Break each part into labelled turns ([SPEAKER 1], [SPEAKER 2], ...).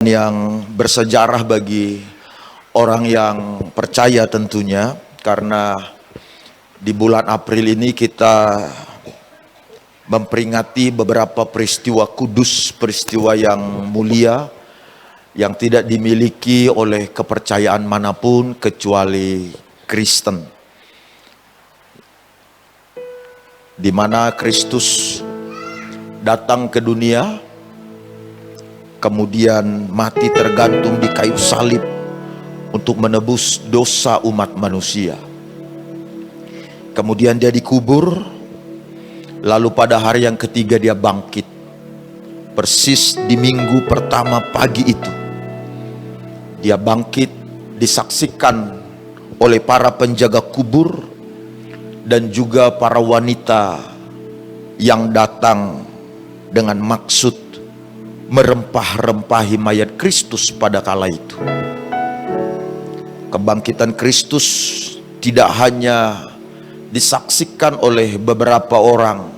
[SPEAKER 1] yang bersejarah bagi orang yang percaya tentunya, karena di bulan April ini kita memperingati beberapa peristiwa kudus, peristiwa yang mulia yang tidak dimiliki oleh kepercayaan manapun kecuali Kristen, di mana Kristus datang ke dunia, kemudian mati tergantung di kayu salib untuk menebus dosa umat manusia. Kemudian dia dikubur, lalu pada hari yang ketiga dia bangkit. Persis di minggu pertama pagi itu, dia bangkit, disaksikan oleh para penjaga kubur dan juga para wanita yang datang dengan maksud merempah-rempahi mayat Kristus pada kala itu. Kebangkitan Kristus tidak hanya disaksikan oleh beberapa orang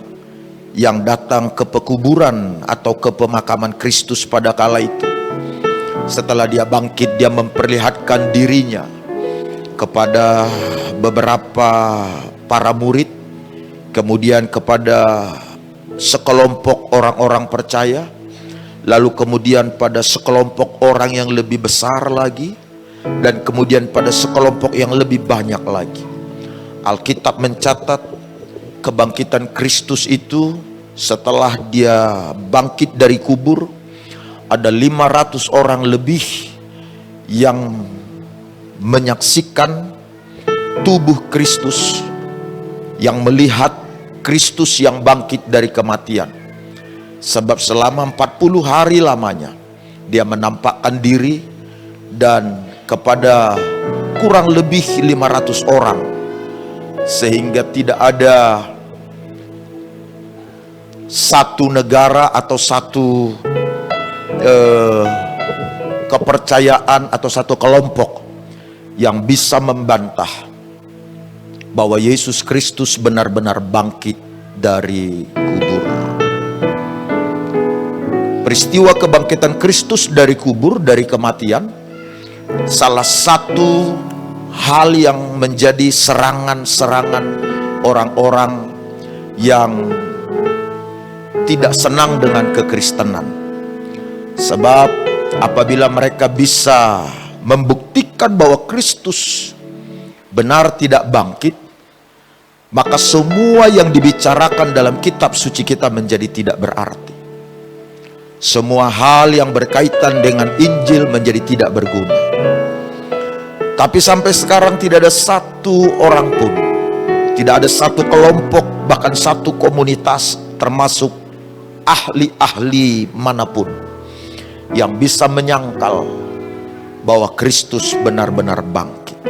[SPEAKER 1] yang datang ke pekuburan atau ke pemakaman Kristus pada kala itu. Setelah dia bangkit, dia memperlihatkan dirinya kepada beberapa para murid, kemudian kepada sekelompok orang-orang percaya, lalu kemudian pada sekelompok orang yang lebih besar lagi, dan kemudian pada sekelompok yang lebih banyak lagi. Alkitab mencatat kebangkitan Kristus itu setelah dia bangkit dari kubur, ada 500 orang lebih yang menyaksikan tubuh Kristus, yang melihat Kristus yang bangkit dari kematian. Sebab selama 40 hari lamanya dia menampakkan diri dan kepada kurang lebih 500 orang, sehingga tidak ada satu negara atau satu kepercayaan atau satu kelompok yang bisa membantah bahwa Yesus Kristus benar-benar bangkit dari kubur. Peristiwa kebangkitan Kristus dari kubur, dari kematian, salah satu hal yang menjadi serangan-serangan orang-orang yang tidak senang dengan kekristenan. Sebab apabila mereka bisa membuktikan bahwa Kristus benar tidak bangkit, maka semua yang dibicarakan dalam kitab suci kita menjadi tidak berarti. Semua hal yang berkaitan dengan Injil menjadi tidak berguna. Tapi sampai sekarang tidak ada satu orang pun, tidak ada satu kelompok, bahkan satu komunitas, termasuk ahli-ahli manapun, yang bisa menyangkal bahwa Kristus benar-benar bangkit.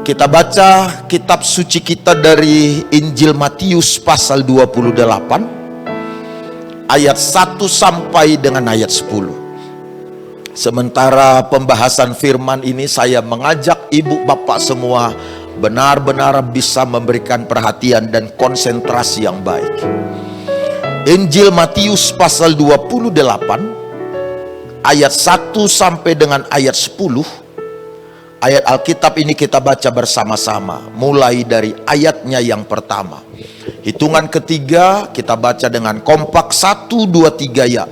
[SPEAKER 1] Kita baca kitab suci kita dari Injil Matius pasal 28 ayat 1 sampai dengan ayat 10. Sementara pembahasan firman ini, saya mengajak ibu bapak semua benar-benar bisa memberikan perhatian dan konsentrasi yang baik. Injil Matius pasal 28 ayat 1 sampai dengan ayat 10. Ayat Alkitab ini kita baca bersama-sama, mulai dari ayatnya yang pertama. Hitungan ketiga kita baca dengan kompak, 1, 2, 3 ya.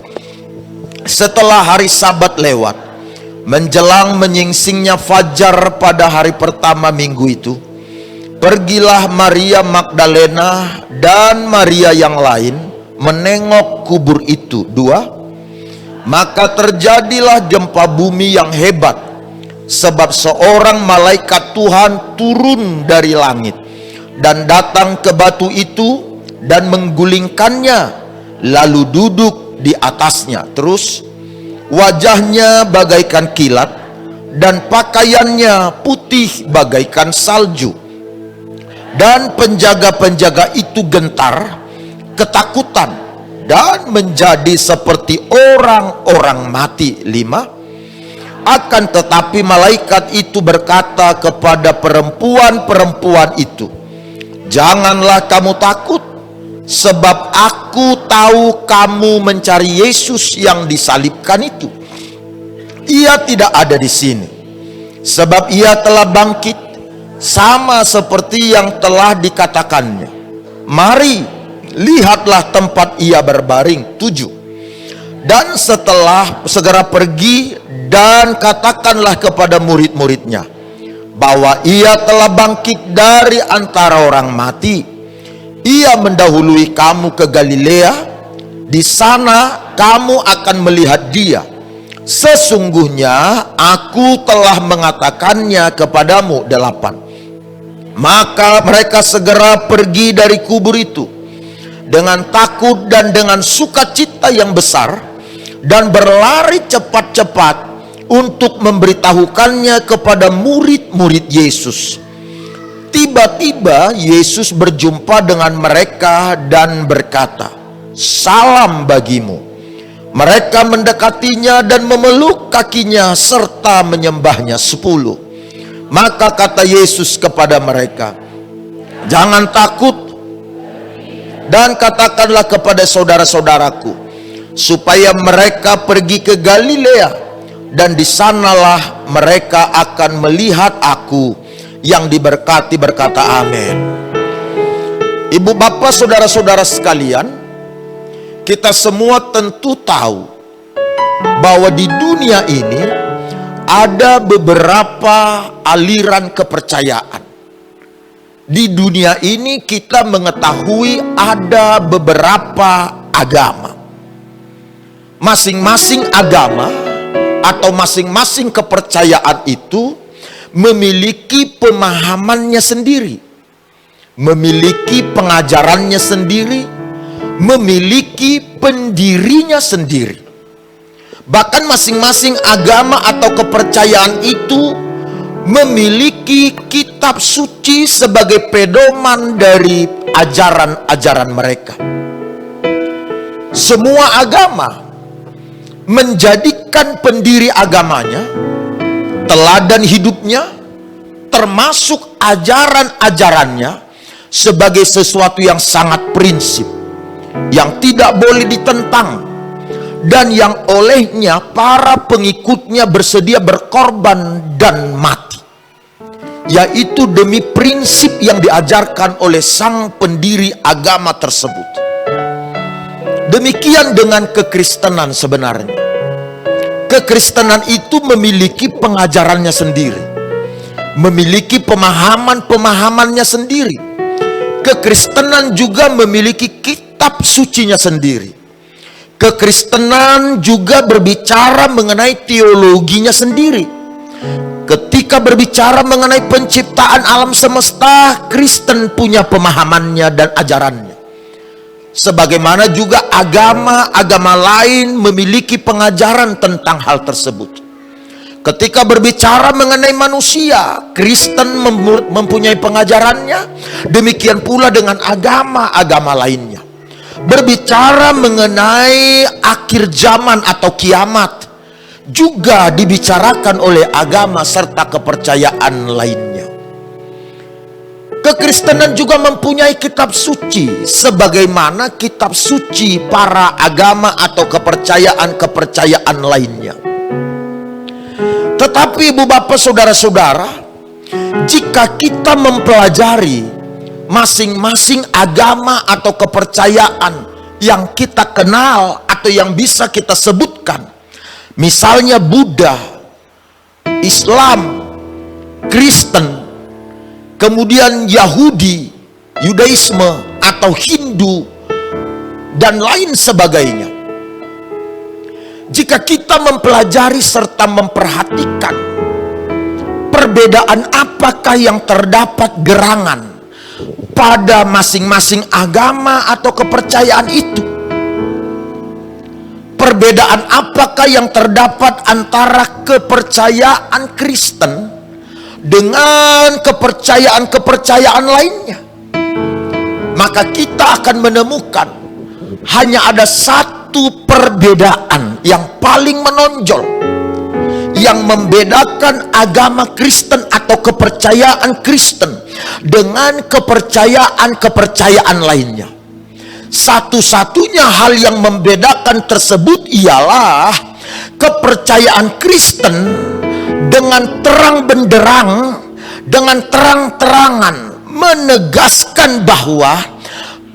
[SPEAKER 1] Setelah hari Sabat lewat, menjelang menyingsingnya fajar pada hari pertama minggu itu, pergilah Maria Magdalena dan Maria yang lain menengok kubur itu. 2. Maka terjadilah gempa bumi yang hebat, sebab seorang malaikat Tuhan turun dari langit dan datang ke batu itu dan menggulingkannya, lalu duduk di atasnya. Terus, wajahnya bagaikan kilat dan pakaiannya putih bagaikan salju. Dan penjaga-penjaga itu gentar, ketakutan, dan menjadi seperti orang-orang mati. 5. Akan tetapi malaikat itu berkata kepada perempuan-perempuan itu, "Janganlah kamu takut, Sebab aku tahu kamu mencari Yesus yang disalibkan itu. Ia tidak ada di sini, sebab ia telah bangkit, sama seperti yang telah dikatakannya. Mari, lihatlah tempat ia berbaring. 7. Dan setelah segera pergi dan katakanlah kepada murid-muridnya bahwa ia telah bangkit dari antara orang mati. Ia mendahului kamu ke Galilea, di sana kamu akan melihat dia. Sesungguhnya aku telah mengatakannya kepadamu. 8. Maka mereka segera pergi dari kubur itu dengan takut dan dengan sukacita yang besar, dan berlari cepat-cepat untuk memberitahukannya kepada murid-murid Yesus. Tiba-tiba Yesus berjumpa dengan mereka dan berkata, "Salam bagimu." Mereka mendekatinya dan memeluk kakinya serta menyembahnya 10. Maka kata Yesus kepada mereka, "Jangan takut, dan katakanlah kepada saudara-saudaraku supaya mereka pergi ke Galilea, dan di sanalah mereka akan melihat aku yang diberkati." Berkata amin. Ibu bapak saudara-saudara sekalian, kita semua tentu tahu bahwa di dunia ini ada beberapa aliran kepercayaan. Di dunia ini kita mengetahui ada beberapa agama. Masing-masing agama atau masing-masing kepercayaan itu memiliki pemahamannya sendiri, memiliki pengajarannya sendiri, memiliki pendirinya sendiri. Bahkan masing-masing agama atau kepercayaan itu memiliki kitab suci sebagai pedoman dari ajaran-ajaran mereka. Semua agama menjadikan pendiri agamanya, teladan hidupnya, termasuk ajaran-ajarannya sebagai sesuatu yang sangat prinsip, yang tidak boleh ditentang, dan yang olehnya para pengikutnya bersedia berkorban dan mati, yaitu demi prinsip yang diajarkan oleh sang pendiri agama tersebut. Demikian dengan kekristenan sebenarnya. Kekristenan itu memiliki pengajarannya sendiri, memiliki pemahaman-pemahamannya sendiri. Kekristenan juga memiliki kitab sucinya sendiri. Kekristenan juga berbicara mengenai teologinya sendiri. Ketika berbicara mengenai penciptaan alam semesta, Kristen punya pemahamannya dan ajarannya. Sebagaimana juga agama-agama lain memiliki pengajaran tentang hal tersebut. Ketika berbicara mengenai manusia, Kristen mempunyai pengajarannya. Demikian pula dengan agama-agama lainnya. Berbicara mengenai akhir zaman atau kiamat, juga dibicarakan oleh agama serta kepercayaan lainnya. Kekristenan juga mempunyai kitab suci sebagaimana kitab suci para agama atau kepercayaan-kepercayaan lainnya. Tetapi ibu bapak saudara-saudara, jika kita mempelajari masing-masing agama atau kepercayaan yang kita kenal atau yang bisa kita sebutkan, misalnya Buddha, Islam, Kristen, kemudian Yahudi, Yudaisme atau Hindu, dan lain sebagainya. Jika kita mempelajari serta memperhatikan perbedaan apakah yang terdapat gerangan pada masing-masing agama atau kepercayaan itu, perbedaan apakah yang terdapat antara kepercayaan Kristen dengan kepercayaan-kepercayaan lainnya, maka kita akan menemukan hanya ada satu perbedaan yang paling menonjol yang membedakan agama Kristen atau kepercayaan Kristen dengan kepercayaan-kepercayaan lainnya. Satu-satunya hal yang membedakan tersebut ialah kepercayaan Kristen dengan terang benderang, dengan terang-terangan menegaskan bahwa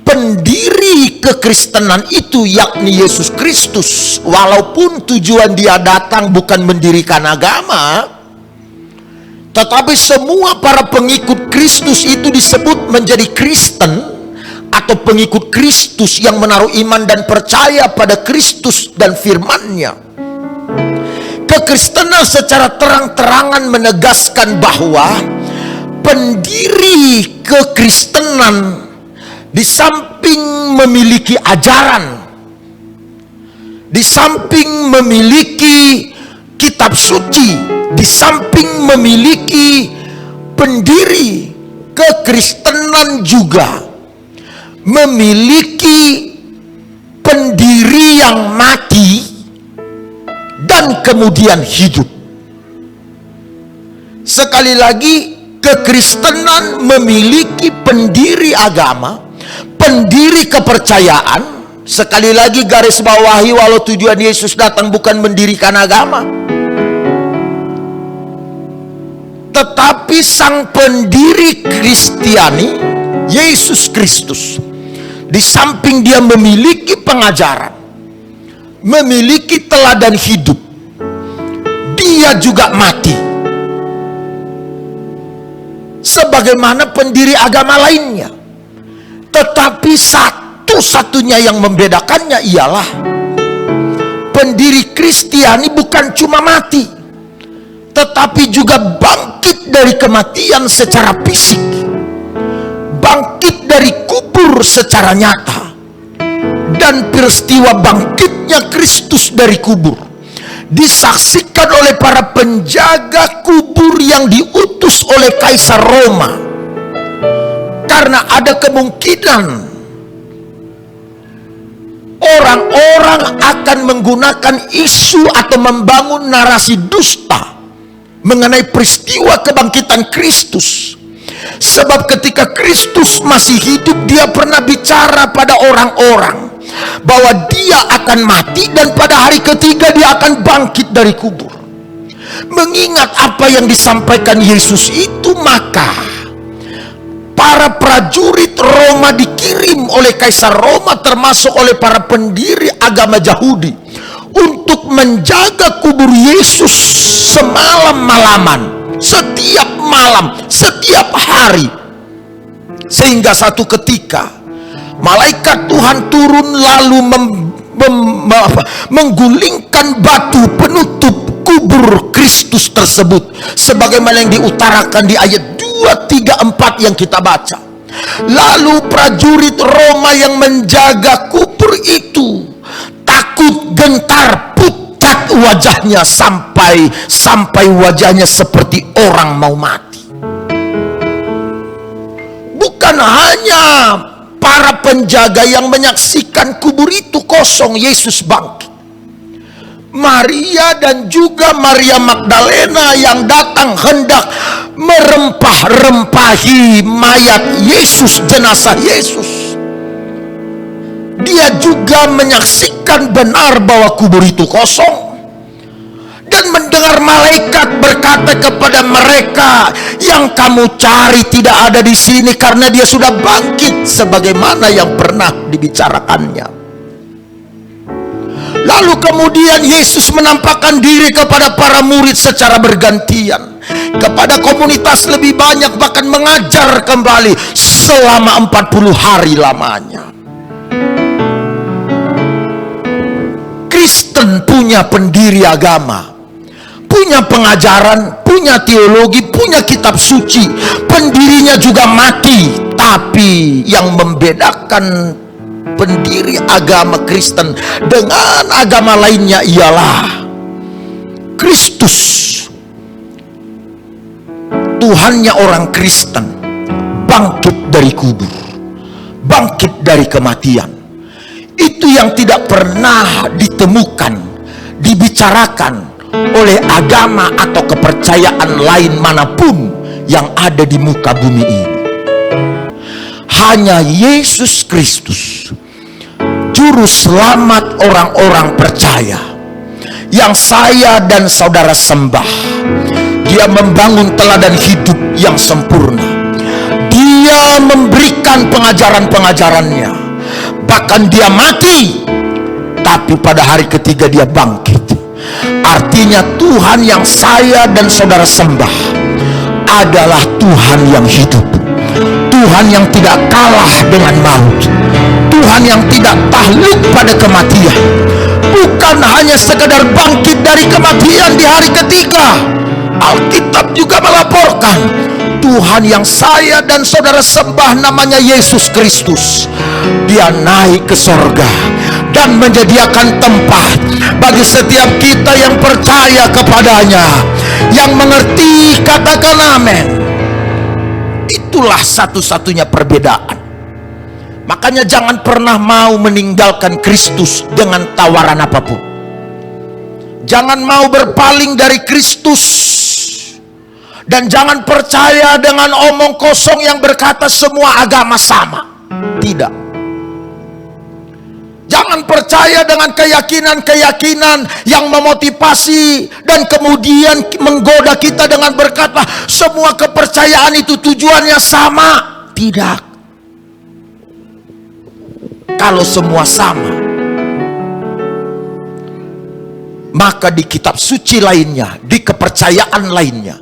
[SPEAKER 1] pendiri kekristenan itu yakni Yesus Kristus. Walaupun tujuan dia datang bukan mendirikan agama, tetapi semua para pengikut Kristus itu disebut menjadi Kristen atau pengikut Kristus yang menaruh iman dan percaya pada Kristus dan firman-Nya. Kekristenan secara terang-terangan menegaskan bahwa pendiri kekristenan di samping memiliki ajaran, di samping memiliki kitab suci, di samping memiliki pendiri kekristenan juga memiliki pendiri yang mati dan kemudian hidup. Sekali lagi, kekristenan memiliki pendiri agama, pendiri kepercayaan. Sekali lagi garis bawahi, walau tujuan Yesus datang bukan mendirikan agama, tetapi sang pendiri Kristiani, Yesus Kristus, di samping dia memiliki pengajaran, memiliki teladan hidup, dia juga mati sebagaimana pendiri agama lainnya. Tetapi satu-satunya yang membedakannya ialah pendiri Kristiani bukan cuma mati, tetapi juga bangkit dari kematian secara fisik, bangkit dari kubur secara nyata. Dan peristiwa bangkitnya Kristus dari kubur disaksikan oleh para penjaga kubur yang diutus oleh Kaisar Roma, karena ada kemungkinan orang-orang akan menggunakan isu atau membangun narasi dusta mengenai peristiwa kebangkitan Kristus. Sebab ketika Kristus masih hidup, dia pernah bicara pada orang-orang bahwa dia akan mati dan pada hari ketiga dia akan bangkit dari kubur. Mengingat apa yang disampaikan Yesus itu, maka para prajurit Roma dikirim oleh Kaisar Roma, termasuk oleh para pendiri agama Yahudi, untuk menjaga kubur Yesus semalam-malaman, setiap malam, setiap hari. Sehingga satu ketika malaikat Tuhan turun lalu menggulingkan batu penutup kubur Kristus tersebut, sebagaimana yang diutarakan di ayat 2, 3, 4 yang kita baca. Lalu prajurit Roma yang menjaga kubur itu takut, gentar, pucat wajahnya sampai wajahnya seperti orang mau mati. Bukan hanya para penjaga yang menyaksikan kubur itu kosong, Yesus bangkit. Maria dan juga Maria Magdalena yang datang hendak merempah-rempahi mayat Yesus, jenazah Yesus, dia juga menyaksikan benar bahwa kubur itu kosong, dan mendengar malaikat berkata kepada mereka, yang kamu cari tidak ada di sini, karena dia sudah bangkit sebagaimana yang pernah dibicarakannya. Lalu kemudian Yesus menampakkan diri kepada para murid secara bergantian, kepada komunitas lebih banyak, bahkan mengajar kembali selama 40 hari lamanya. Kristen punya pendiri agama, punya pengajaran, punya teologi, punya kitab suci. Pendirinya juga mati. Tapi yang membedakan pendiri agama Kristen dengan agama lainnya ialah Kristus, Tuhannya orang Kristen, bangkit dari kubur, bangkit dari kematian. Itu yang tidak pernah ditemukan, dibicarakan oleh agama atau kepercayaan lain manapun yang ada di muka bumi ini. Hanya Yesus Kristus juru selamat orang-orang percaya yang saya dan saudara sembah. Dia membangun teladan hidup yang sempurna. Dia memberikan pengajaran-pengajarannya. Bahkan dia mati, tapi pada hari ketiga dia bangkit. Artinya Tuhan yang saya dan saudara sembah adalah Tuhan yang hidup, Tuhan yang tidak kalah dengan maut, Tuhan yang tidak takluk pada kematian. Bukan hanya sekedar bangkit dari kematian di hari ketiga, Alkitab juga melaporkan Tuhan yang saya dan saudara sembah namanya Yesus Kristus. Dia naik ke sorga dan menyediakan tempat bagi setiap kita yang percaya kepadanya, yang mengerti. Katakan amin. Itulah satu-satunya perbedaan. Makanya jangan pernah mau meninggalkan Kristus dengan tawaran apapun. Jangan mau berpaling dari Kristus. Dan jangan percaya dengan omong kosong yang berkata semua agama sama. Tidak. Jangan percaya dengan keyakinan-keyakinan yang memotivasi dan kemudian menggoda kita dengan berkata semua kepercayaan itu tujuannya sama. Tidak. Kalau semua sama, maka di kitab suci lainnya, di kepercayaan lainnya,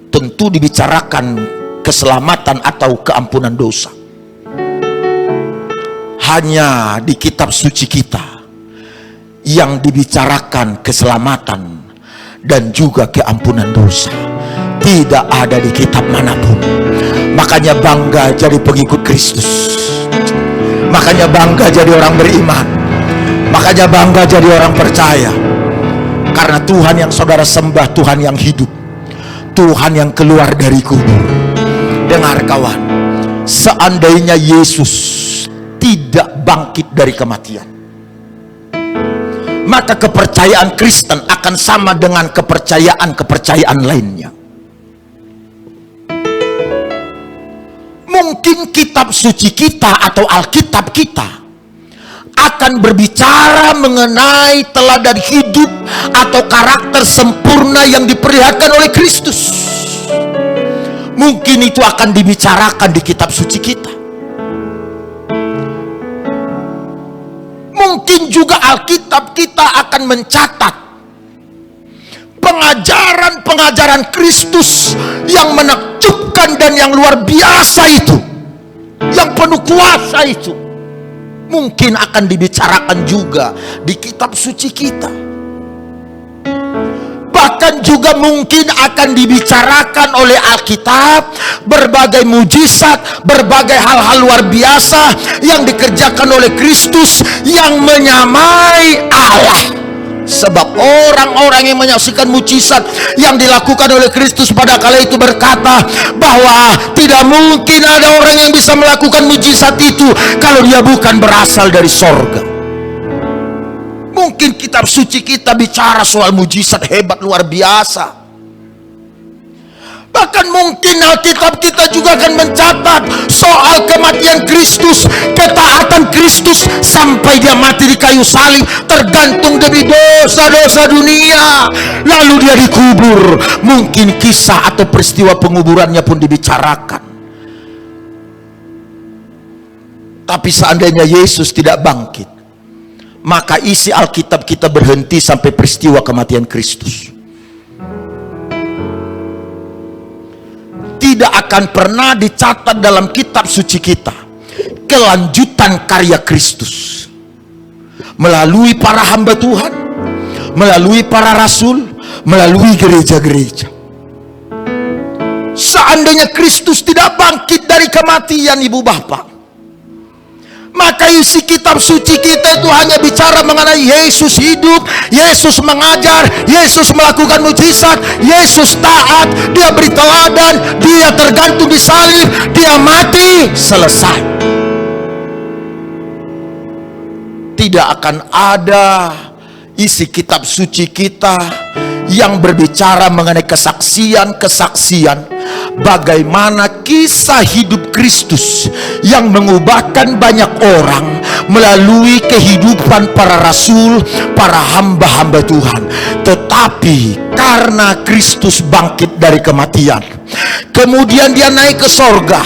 [SPEAKER 1] tentu dibicarakan keselamatan atau keampunan dosa. Hanya di kitab suci kita yang dibicarakan keselamatan dan juga keampunan dosa. Tidak ada di kitab manapun. Makanya bangga jadi pengikut Kristus. Makanya bangga jadi orang beriman. Makanya bangga jadi orang percaya. Karena Tuhan yang saudara sembah Tuhan yang hidup, Tuhan yang keluar dari kubur. Dengar kawan, seandainya Yesus tidak bangkit dari kematian, maka kepercayaan Kristen akan sama dengan kepercayaan lainnya. Mungkin kitab suci kita atau Alkitab kita akan berbicara mengenai teladan hidup atau karakter sempurna yang diperlihatkan oleh Kristus. Mungkin itu akan dibicarakan di kitab suci kita. Mungkin juga Alkitab kita akan mencatat pengajaran-pengajaran Kristus yang menakjubkan dan yang luar biasa itu, yang penuh kuasa itu. Mungkin akan dibicarakan juga di kitab suci kita. Bahkan juga mungkin akan dibicarakan oleh Alkitab berbagai mujizat, berbagai hal-hal luar biasa yang dikerjakan oleh Kristus yang menyamai Allah. Sebab orang-orang yang menyaksikan mujizat yang dilakukan oleh Kristus pada kala itu berkata bahwa tidak mungkin ada orang yang bisa melakukan mujizat itu kalau dia bukan berasal dari sorga. Mungkin kitab suci kita bicara soal mujizat hebat luar biasa. Bahkan mungkin Alkitab kita juga akan mencatat soal kematian Kristus, ketaatan Kristus sampai dia mati di kayu salib, tergantung demi dosa-dosa dunia, lalu dia dikubur. Mungkin kisah atau peristiwa penguburannya pun dibicarakan. Tapi seandainya Yesus tidak bangkit, maka isi Alkitab kita berhenti sampai peristiwa kematian Kristus. Tidak akan pernah dicatat dalam kitab suci kita kelanjutan karya Kristus melalui para hamba Tuhan, melalui para rasul, melalui gereja-gereja. Seandainya Kristus tidak bangkit dari kematian, ibu bapak, maka isi kitab suci kita itu hanya bicara mengenai Yesus hidup, Yesus mengajar, Yesus melakukan mujizat, Yesus taat, dia beri teladan, dia tergantung di salib, dia mati, selesai. Tidak akan ada isi kitab suci kita yang berbicara mengenai kesaksian-kesaksian bagaimana kisah hidup Kristus yang mengubahkan banyak orang melalui kehidupan para rasul, para hamba-hamba Tuhan. Tetapi karena Kristus bangkit dari kematian, kemudian dia naik ke sorga,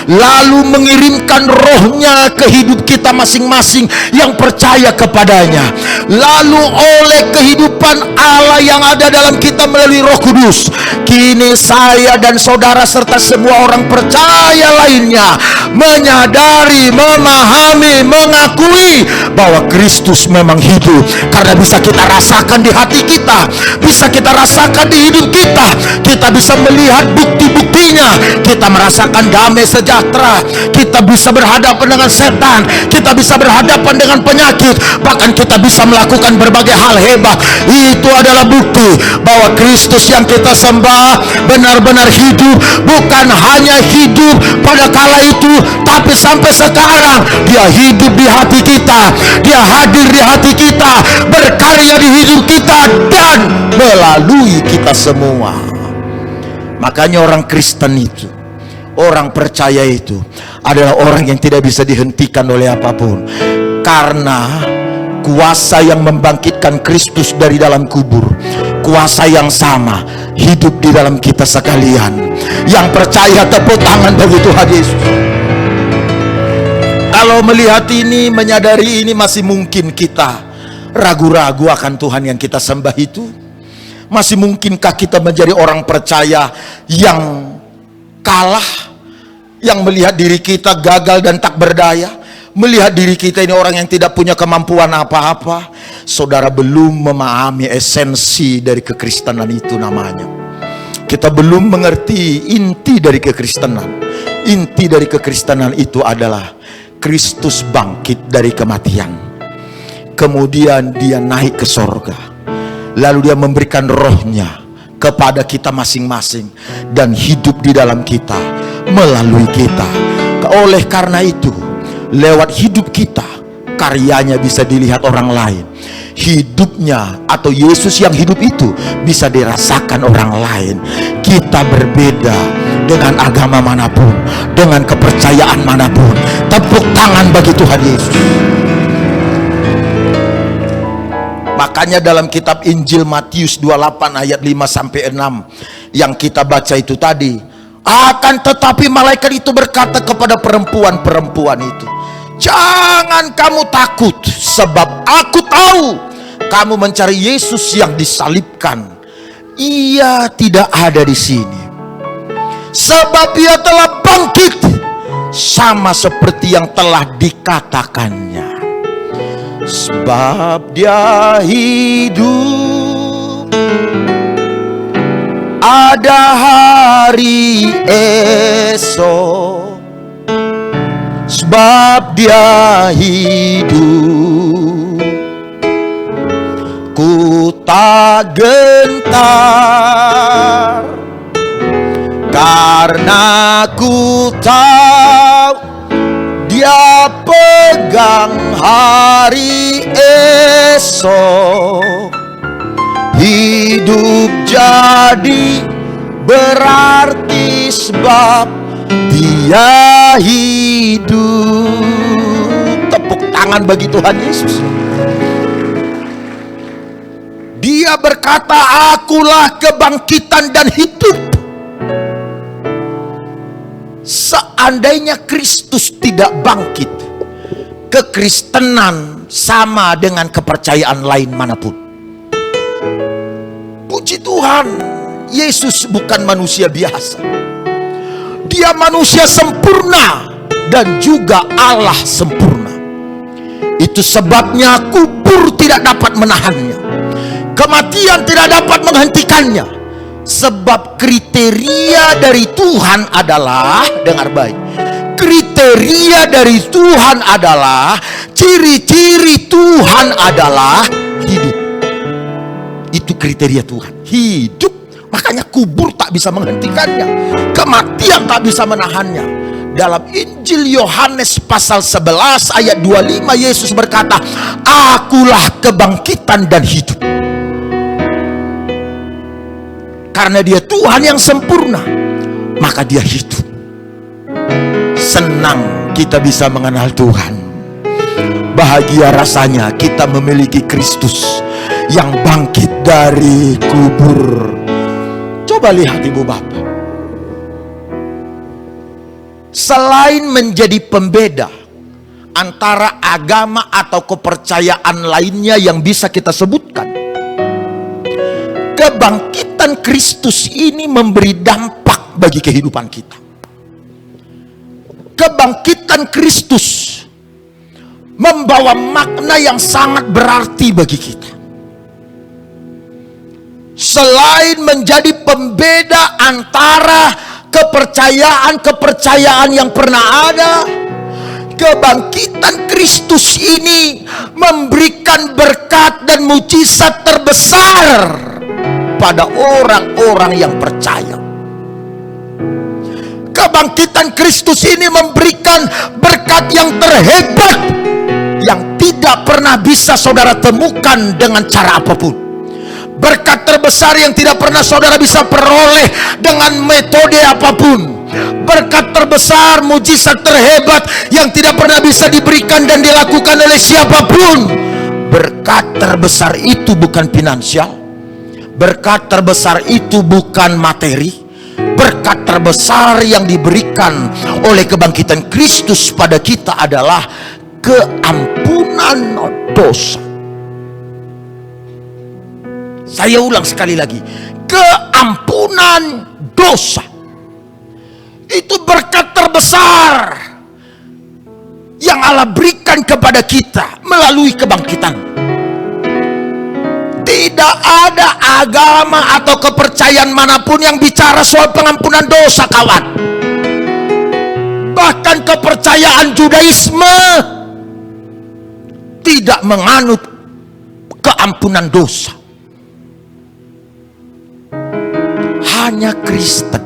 [SPEAKER 1] lalu mengirimkan rohnya ke hidup kita masing-masing yang percaya kepadanya. Lalu oleh kehidupan Allah yang ada dalam kita melalui Roh Kudus, kini saya dan saudara serta semua orang percaya lainnya menyadari, memahami, mengakui bahwa Kristus memang hidup. Karena bisa kita rasakan di hati kita, bisa kita rasakan di hidup kita, kita bisa melihat bukti-buktinya, kita merasakan damai sejahtera, kita bisa berhadapan dengan setan, kita bisa berhadapan dengan penyakit, bahkan kita bisa melakukan berbagai hal hebat. Itu adalah bukti bahwa Kristus yang kita sembah benar-benar hidup. Bukan hanya hidup pada kala itu, tapi sampai sekarang dia hidup di hati kita, dia hadir di hati kita, berkarya di hidup kita dan melalui kita semua. Makanya orang Kristen itu, orang percaya itu adalah orang yang tidak bisa dihentikan oleh apapun, karena kuasa yang membangkitkan Kristus dari dalam kubur, kuasa yang sama hidup di dalam kita sekalian. Yang percaya tepuk tangan bagi Tuhan Yesus. Kalau melihat ini, menyadari ini, masih mungkin kita ragu-ragu akan Tuhan yang kita sembah itu? Masih mungkinkah kita menjadi orang percaya yang kalah, yang melihat diri kita gagal dan tak berdaya, melihat diri kita ini orang yang tidak punya kemampuan apa-apa? Saudara belum memahami esensi dari kekristenan itu namanya. Kita belum mengerti inti dari kekristenan. Inti dari kekristenan itu adalah Kristus bangkit dari kematian, kemudian dia naik ke sorga, lalu dia memberikan rohnya kepada kita masing-masing dan hidup di dalam kita, melalui kita. Oleh karena itu, lewat hidup kita, karyanya bisa dilihat orang lain. Hidupnya atau Yesus yang hidup itu bisa dirasakan orang lain. Kita berbeda dengan agama manapun, dengan kepercayaan manapun. Tepuk tangan bagi Tuhan Yesus. Makanya dalam kitab Injil Matius 28 ayat 5-6 yang kita baca itu tadi, akan tetapi malaikat itu berkata kepada perempuan-perempuan itu, jangan kamu takut, sebab aku tahu kamu mencari Yesus yang disalibkan. Ia tidak ada di sini, sebab ia telah bangkit, sama seperti yang telah dikatakannya. Sebab dia hidup, ada hari esok. Sebab dia hidup, ku tak gentar, karena ku tahu dia pegang hari esok. Hidup jadi berarti sebab dia hidup. Tepuk tangan bagi Tuhan Yesus. Dia berkata, akulah kebangkitan dan hidup. Seandainya Kristus tidak bangkit, kekristenan sama dengan kepercayaan lain manapun. Puji Tuhan, Yesus bukan manusia biasa. Dia manusia sempurna dan juga Allah sempurna. Itu sebabnya kubur tidak dapat menahannya, kematian tidak dapat menghentikannya. Sebab kriteria dari Tuhan adalah, dengar baik, kriteria dari Tuhan adalah, ciri-ciri Tuhan adalah hidup. Itu kriteria Tuhan, hidup. Makanya kubur tak bisa menghentikannya, kematian tak bisa menahannya. Dalam Injil Yohanes pasal 11 ayat 25, Yesus berkata, akulah kebangkitan dan hidup. Karena dia Tuhan yang sempurna, maka dia hidup. Senang kita bisa mengenal Tuhan. Bahagia rasanya kita memiliki Kristus yang bangkit dari kubur. Coba lihat ibu bapak, selain menjadi pembeda antara agama atau kepercayaan lainnya yang bisa kita sebutkan, kebangkitan Kristus ini memberi dampak bagi kehidupan kita. Kebangkitan Kristus membawa makna yang sangat berarti bagi kita. Selain menjadi pembeda antara kepercayaan yang pernah ada, kebangkitan Kristus ini memberikan berkat dan mujizat terbesar pada orang-orang yang percaya. Kebangkitan Kristus ini memberikan berkat yang terhebat yang tidak pernah bisa saudara temukan dengan cara apapun. Berkat terbesar yang tidak pernah saudara bisa peroleh dengan metode apapun. Berkat terbesar, mujizat terhebat yang tidak pernah bisa diberikan dan dilakukan oleh siapapun. Berkat terbesar itu bukan finansial. Berkat terbesar itu bukan materi. Berkat terbesar yang diberikan oleh kebangkitan Kristus pada kita adalah keampunan dosa. Saya ulang sekali lagi, keampunan dosa. Itu berkat terbesar yang Allah berikan kepada kita melalui kebangkitan. Tidak ada agama atau kepercayaan manapun yang bicara soal pengampunan dosa, kawan. Bahkan kepercayaan Judaisme tidak menganut keampunan dosa. Hanya Kristen,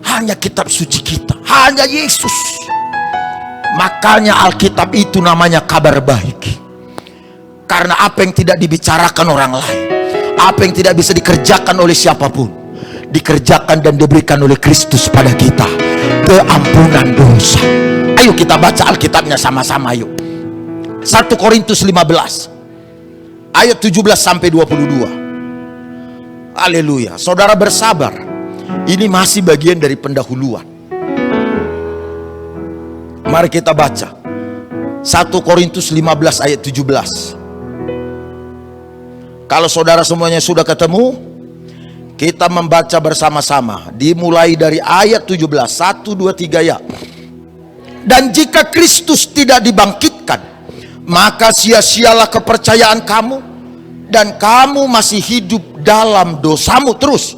[SPEAKER 1] hanya kitab suci kita, hanya Yesus. Makanya Alkitab itu namanya kabar baik. Karena apa yang tidak dibicarakan orang lain, apa yang tidak bisa dikerjakan oleh siapapun, dikerjakan dan diberikan oleh Kristus pada kita. Keampunan dosa. Ayo kita baca Alkitabnya sama-sama, yuk. 1 Korintus 15 ayat 17 sampai 22. Haleluya. Saudara bersabar. Ini masih bagian dari pendahuluan. Mari kita baca 1 Korintus 15 ayat 17. Kalau saudara semuanya sudah ketemu, kita membaca bersama-sama. Dimulai dari ayat 17. 1, 2, 3 ya. Dan jika Kristus tidak dibangkitkan, maka sia-sialah kepercayaan kamu, dan kamu masih hidup dalam dosamu. Terus.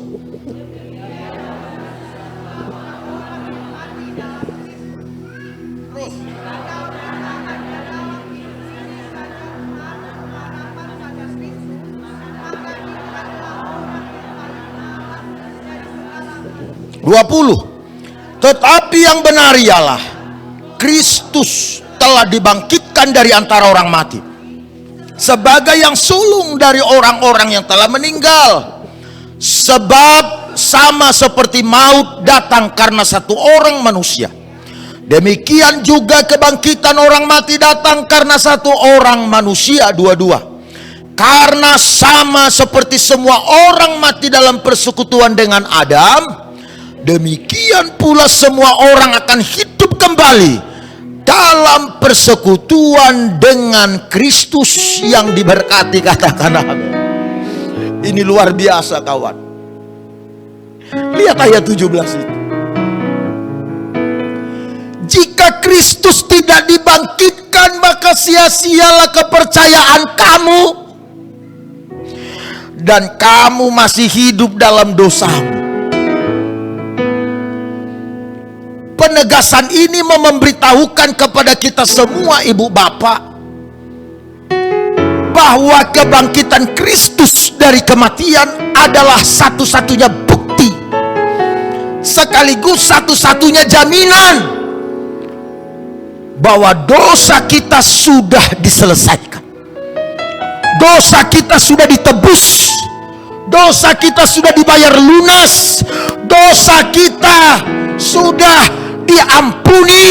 [SPEAKER 1] Tetapi yang benar ialah Kristus telah dibangkitkan dari antara orang mati sebagai yang sulung dari orang-orang yang telah meninggal. Sebab sama seperti maut datang karena satu orang manusia, demikian juga kebangkitan orang mati datang karena satu orang manusia. Dua-dua. Karena sama seperti semua orang mati dalam persekutuan dengan Adam, demikian pula semua orang akan hidup kembali dalam persekutuan dengan Kristus yang diberkati. Katakan amin. Ini luar biasa, kawan. Lihat ayat 17 itu. Jika Kristus tidak dibangkitkan, maka sia-sialah kepercayaan kamu, dan kamu masih hidup dalam dosamu. Penegasan ini memberitahukan kepada kita semua, ibu bapak, bahwa kebangkitan Kristus dari kematian adalah satu-satunya bukti, sekaligus satu-satunya jaminan bahwa dosa kita sudah diselesaikan, dosa kita sudah ditebus, dosa kita sudah dibayar lunas, dosa kita sudah diampuni,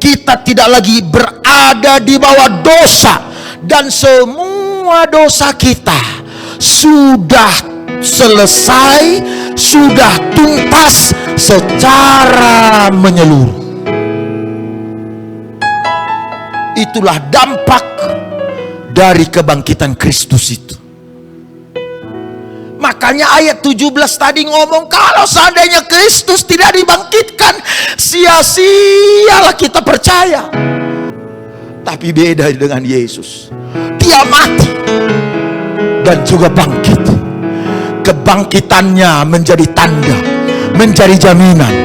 [SPEAKER 1] kita tidak lagi berada di bawah dosa, dan semua dosa kita sudah selesai, sudah tuntas secara menyeluruh. Itulah dampak dari kebangkitan Kristus itu. Makanya ayat 17 tadi ngomong, kalau seandainya Kristus tidak dibangkitkan, sia-sialah kita percaya. Tapi beda dengan Yesus. Dia mati dan juga bangkit. Kebangkitannya menjadi tanda, menjadi jaminan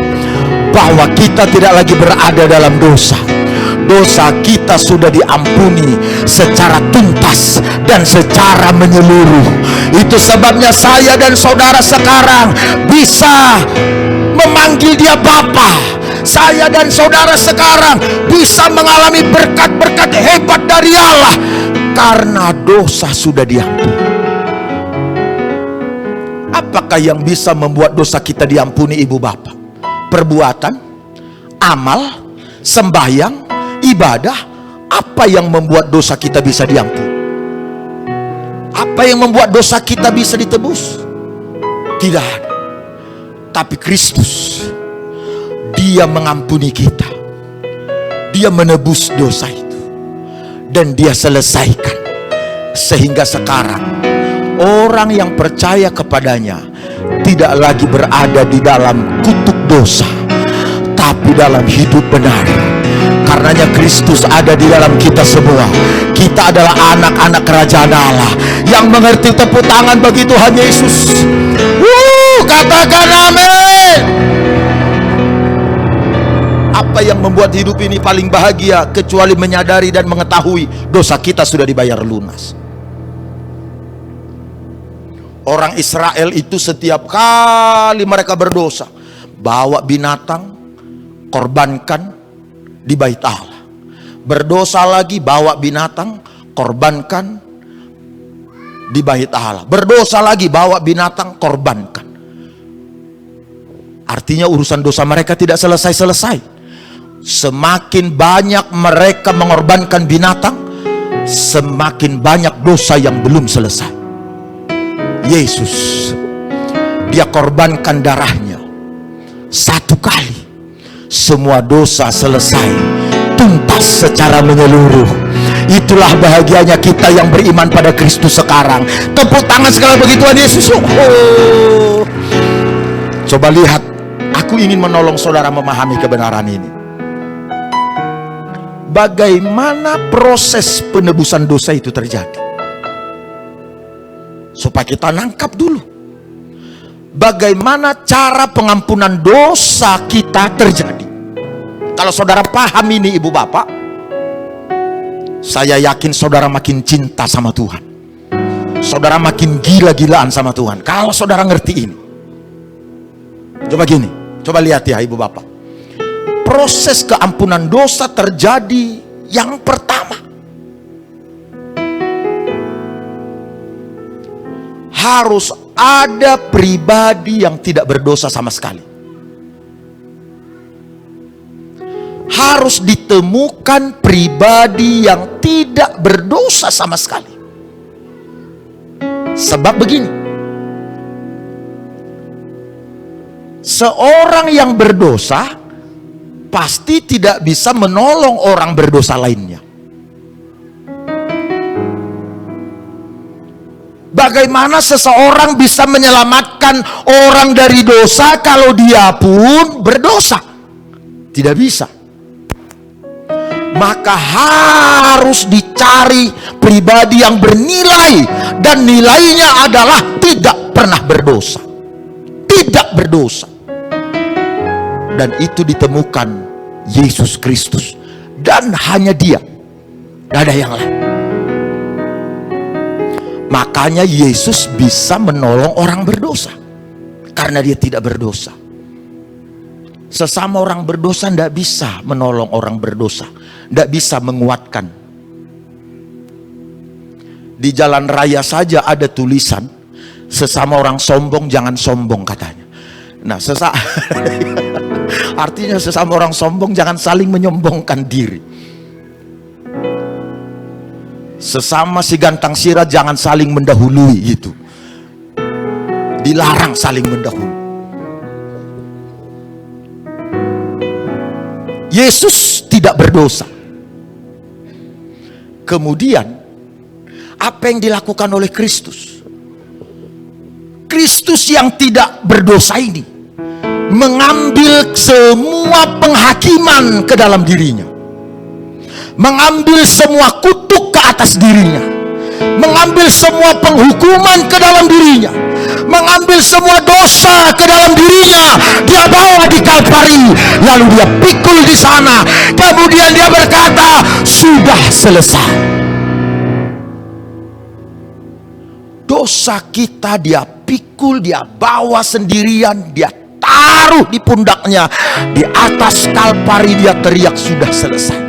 [SPEAKER 1] bahwa kita tidak lagi berada dalam dosa. Dosa kita sudah diampuni secara tuntas dan secara menyeluruh. Itu sebabnya saya dan saudara sekarang bisa memanggil dia Bapa. Saya dan saudara sekarang bisa mengalami berkat-berkat hebat dari Allah karena dosa sudah diampuni. Apakah yang bisa membuat dosa kita diampuni, Ibu Bapak? Perbuatan, amal, sembahyang, ibadah. Apa yang membuat dosa kita bisa diampuni? Apa yang membuat dosa kita bisa ditebus? Tidak ada. Tapi Kristus, dia mengampuni kita, dia menebus dosa itu, dan dia selesaikan. Sehingga sekarang orang yang percaya kepadanya tidak lagi berada di dalam kutuk dosa, tapi dalam hidup benar. Karenanya Kristus ada di dalam kita semua. Kita adalah anak-anak kerajaan Allah yang mengerti. Tepuk tangan bagi Tuhan Yesus. Katakan amin. Apa yang membuat hidup ini paling bahagia kecuali menyadari dan mengetahui dosa kita sudah dibayar lunas. Orang Israel itu setiap kali mereka berdosa, bawa binatang, korbankan di bait Allah. Berdosa lagi, bawa binatang, korbankan di bait Allah. Berdosa lagi, bawa binatang, korbankan. Artinya urusan dosa mereka tidak selesai-selesai. Semakin banyak mereka mengorbankan binatang, semakin banyak dosa yang belum selesai. Yesus, dia korbankan darahnya satu kali, semua dosa selesai, tuntas secara menyeluruh. Itulah bahagianya kita yang beriman pada Kristus sekarang. Tepuk tangan sekali bagi Tuhan Yesus. Coba lihat, aku ingin menolong saudara memahami kebenaran ini. Bagaimana proses penebusan dosa itu terjadi? Supaya kita nangkap dulu bagaimana cara pengampunan dosa kita terjadi. Kalau saudara paham ini, Ibu Bapak, saya yakin saudara makin cinta sama Tuhan. Saudara makin gila-gilaan sama Tuhan kalau saudara ngerti ini. Coba gini, coba lihat ya Ibu Bapak. Proses keampunan dosa terjadi yang pertama, harus ada pribadi yang tidak berdosa sama sekali. Harus ditemukan pribadi yang tidak berdosa sama sekali. Sebab begini, seorang yang berdosa pasti tidak bisa menolong orang berdosa lainnya. Bagaimana seseorang bisa menyelamatkan orang dari dosa kalau dia pun berdosa? Tidak bisa. Maka harus dicari pribadi yang bernilai, dan nilainya adalah tidak pernah berdosa. Tidak berdosa. Dan itu ditemukan Yesus Kristus, dan hanya dia, tidak ada yang lain. Makanya Yesus bisa menolong orang berdosa karena dia tidak berdosa. Sesama orang berdosa tidak bisa menolong orang berdosa, tidak bisa menguatkan. Di jalan raya saja ada tulisan, sesama orang sombong jangan sombong katanya. Nah, artinya sesama orang sombong jangan saling menyombongkan diri. Sesama si gantang sirat jangan saling mendahului gitu. Dilarang saling mendahului. Yesus tidak berdosa. Kemudian apa yang dilakukan oleh Kristus? Kristus yang tidak berdosa ini mengambil semua penghakiman ke dalam dirinya, mengambil semua kutuk ke atas dirinya, mengambil semua penghukuman ke dalam dirinya, mengambil semua dosa ke dalam dirinya. Dia bawa di Kalvari, lalu dia pikul di sana. Kemudian dia berkata, sudah selesai. Dosa kita dia pikul, dia bawa sendirian, dia taruh di pundaknya. Di atas Kalvari dia teriak, sudah selesai.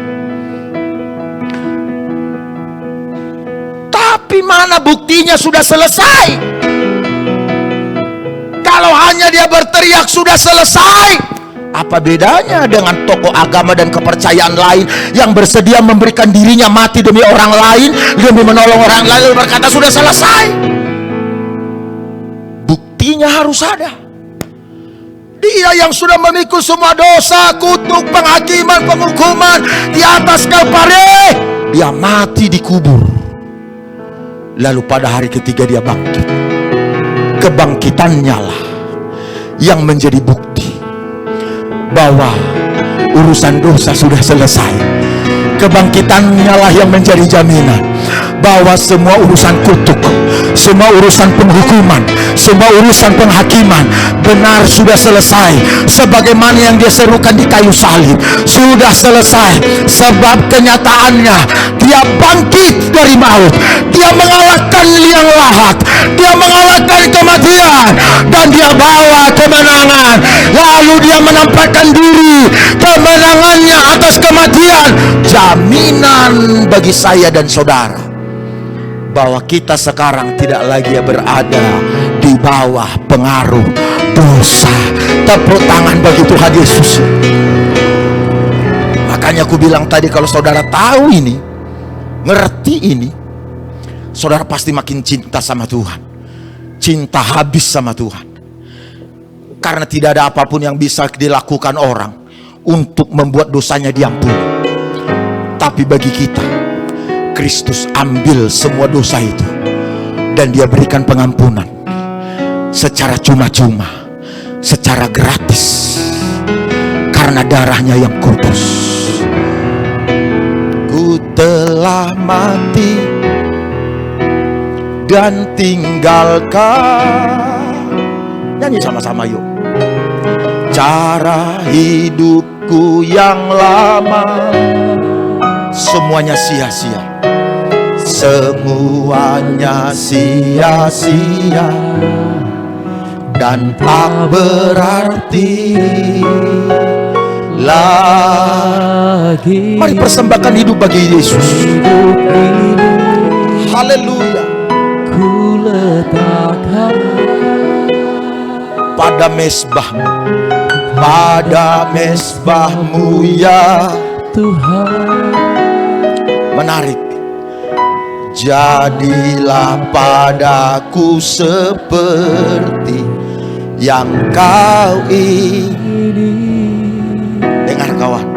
[SPEAKER 1] Tapi mana buktinya sudah selesai? Kalau hanya dia berteriak sudah selesai, apa bedanya dengan tokoh agama dan kepercayaan lain yang bersedia memberikan dirinya mati demi orang lain, demi menolong orang lain, lalu berkata sudah selesai? Buktinya harus ada. Dia yang sudah memikul semua dosa, kutuk, penghakiman, penghukuman di atas Kalvari, dia mati dikubur. Lalu pada hari ketiga dia bangkit. Kebangkitannya lah yang menjadi bukti bahwa urusan dosa sudah selesai. Kebangkitannya lah yang menjadi jaminan bahwa semua urusan kutuk, semua urusan penghukuman, semua urusan penghakiman benar sudah selesai. Sebagaimana yang dia serukan di kayu salib, sudah selesai. Sebab kenyataannya dia bangkit dari maut, dia mengalahkan liang lahat, dia mengalahkan kematian, dan dia bawa kemenangan. Lalu dia menampakkan diri kemenangannya atas kematian. Jaminan bagi saya dan saudara bahwa kita sekarang tidak lagi berada di bawah pengaruh dosa. Tepuk tangan bagi Tuhan Yesus. Makanya aku bilang tadi, kalau saudara tahu ini, ngerti ini, saudara pasti makin cinta sama Tuhan, cinta habis sama Tuhan. Karena tidak ada apapun yang bisa dilakukan orang untuk membuat dosanya diampuni. Tapi bagi kita, Kristus ambil semua dosa itu dan dia berikan pengampunan secara cuma-cuma, secara gratis, karena darahnya yang kudus. Ku telah mati dan tinggalkan, nyanyi sama-sama yuk, cara hidupku yang lama, semuanya sia-sia, semuanya sia-sia dan tak berarti lagi. Mari persembahkan hidup bagi Yesus. Haleluya. Ku letakkan pada mezbahmu, pada mezbahmu ya Tuhan. Menarik. Jadilah padaku seperti yang kau ingin. Dengar kawan,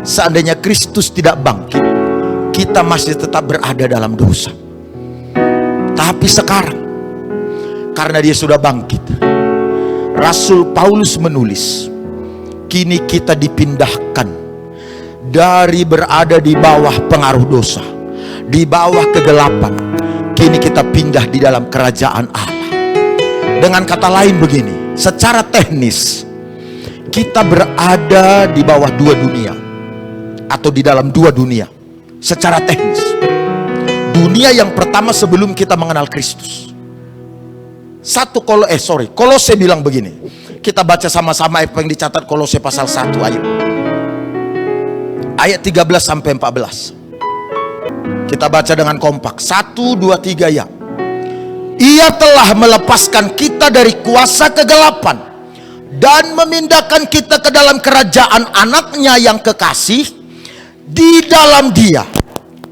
[SPEAKER 1] seandainya Kristus tidak bangkit, kita masih tetap berada dalam dosa. Tapi sekarang, karena dia sudah bangkit, Rasul Paulus menulis, kini kita dipindahkan dari berada di bawah pengaruh dosa, di bawah kegelapan, kini kita pindah di dalam kerajaan Allah. Dengan kata lain begini, secara teknis kita berada di bawah dua dunia, atau di dalam dua dunia. Secara teknis, dunia yang pertama sebelum kita mengenal Kristus. Kolose bilang begini. Kita baca sama-sama apa yang dicatat Kolose pasal 1, ayo. Ayat 13 sampai 14. Kita baca dengan kompak. 1, 2, 3 ya. Ia telah melepaskan kita dari kuasa kegelapan dan memindahkan kita ke dalam kerajaan anaknya yang kekasih. Di dalam dia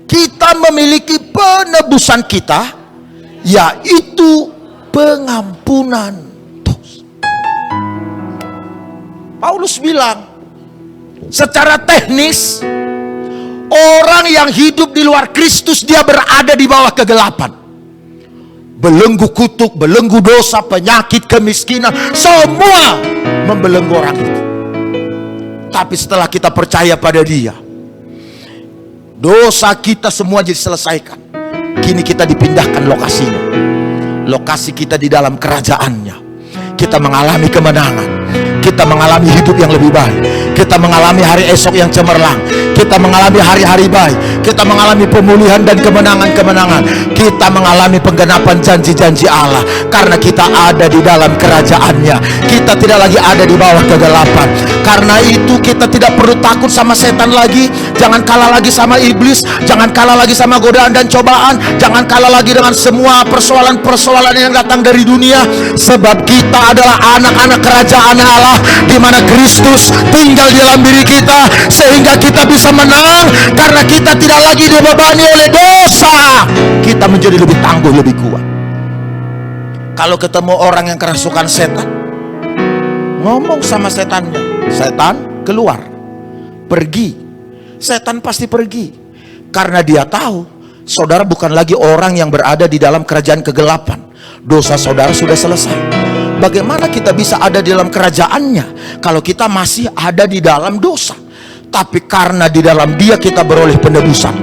[SPEAKER 1] kita memiliki penebusan kita, yaitu pengampunan dosa. Paulus bilang, secara teknis, orang yang hidup di luar Kristus, dia berada di bawah kegelapan. Belenggu kutuk, belenggu dosa, penyakit, kemiskinan, semua membelenggu orang itu. Tapi setelah kita percaya pada dia, dosa kita semua jadi selesaikan. Kini kita dipindahkan lokasinya. Lokasi kita di dalam kerajaannya. Kita mengalami kemenangan. Kita mengalami hidup yang lebih baik. Kita mengalami hari esok yang cemerlang. Kita mengalami hari-hari baik. Kita mengalami pemulihan dan kemenangan-kemenangan. Kita mengalami penggenapan janji-janji Allah. Karena kita ada di dalam kerajaannya. Kita tidak lagi ada di bawah kegelapan. Karena itu kita tidak perlu takut sama setan lagi. Jangan kalah lagi sama iblis. Jangan kalah lagi sama godaan dan cobaan. Jangan kalah lagi dengan semua persoalan-persoalan yang datang dari dunia. Sebab kita adalah anak-anak kerajaan Allah, di mana Kristus tinggal di dalam diri kita, sehingga kita bisa menang. Karena kita tidak lagi dibebani oleh dosa, kita menjadi lebih tangguh, lebih kuat. Kalau ketemu orang yang kerasukan setan, ngomong sama setannya, setan keluar, pergi. Setan pasti pergi, karena dia tahu saudara bukan lagi orang yang berada di dalam kerajaan kegelapan. Dosa saudara sudah selesai. Bagaimana kita bisa ada di dalam kerajaannya kalau kita masih ada di dalam dosa? Tapi karena di dalam dia kita beroleh penebusan,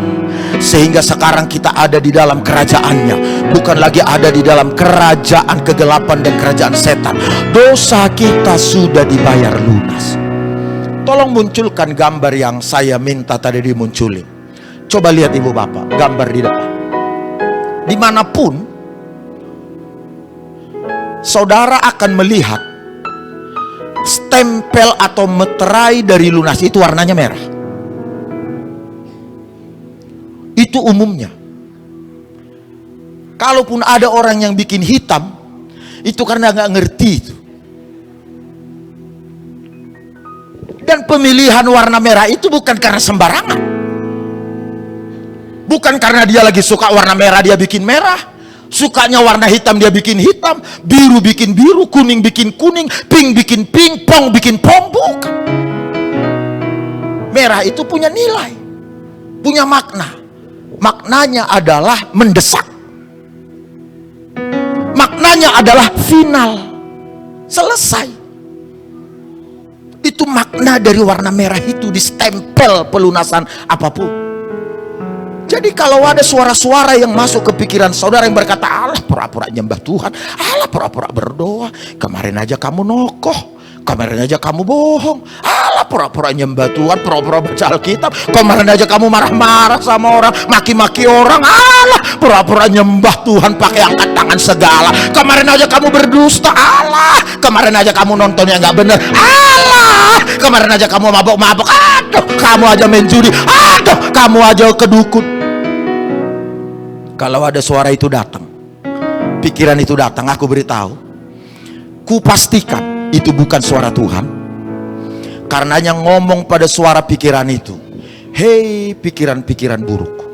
[SPEAKER 1] sehingga sekarang kita ada di dalam kerajaannya, bukan lagi ada di dalam kerajaan kegelapan dan kerajaan setan. Dosa kita sudah dibayar lunas. Tolong munculkan gambar yang saya minta tadi dimunculin. Coba lihat ibu bapak, gambar di depan. Dimanapun saudara akan melihat stempel atau meterai dari lunas, itu warnanya merah. Itu umumnya. Kalaupun ada orang yang bikin hitam, itu karena nggak ngerti itu. Dan pemilihan warna merah itu bukan karena sembarangan. Bukan karena dia lagi suka warna merah dia bikin merah. Sukanya warna hitam dia bikin hitam, biru bikin biru, kuning bikin kuning, pink bikin pink, pong bikin pong. Bukan. Merah itu punya nilai, punya makna. Maknanya adalah mendesak. Maknanya adalah final, selesai. Itu makna dari warna merah itu, di stempel pelunasan apapun. Jadi kalau ada suara-suara yang masuk ke pikiran saudara yang berkata, alah pura-pura nyembah Tuhan, alah pura-pura berdoa, kemarin aja kamu nokoh, kemarin aja kamu bohong, alah pura-pura nyembah Tuhan, pura-pura baca Alkitab, kemarin aja kamu marah-marah sama orang, maki-maki orang, alah pura-pura nyembah Tuhan pakai angkat tangan segala, kemarin aja kamu berdusta, alah kemarin aja kamu nontonnya nggak bener, alah kemarin aja kamu mabok-mabok, aduh kamu aja main judi, aduh kamu aja kedukun. Kalau ada suara itu datang, pikiran itu datang, aku beritahu, ku pastikan itu bukan suara Tuhan. Karenanya ngomong pada suara pikiran itu, hei pikiran-pikiran buruk,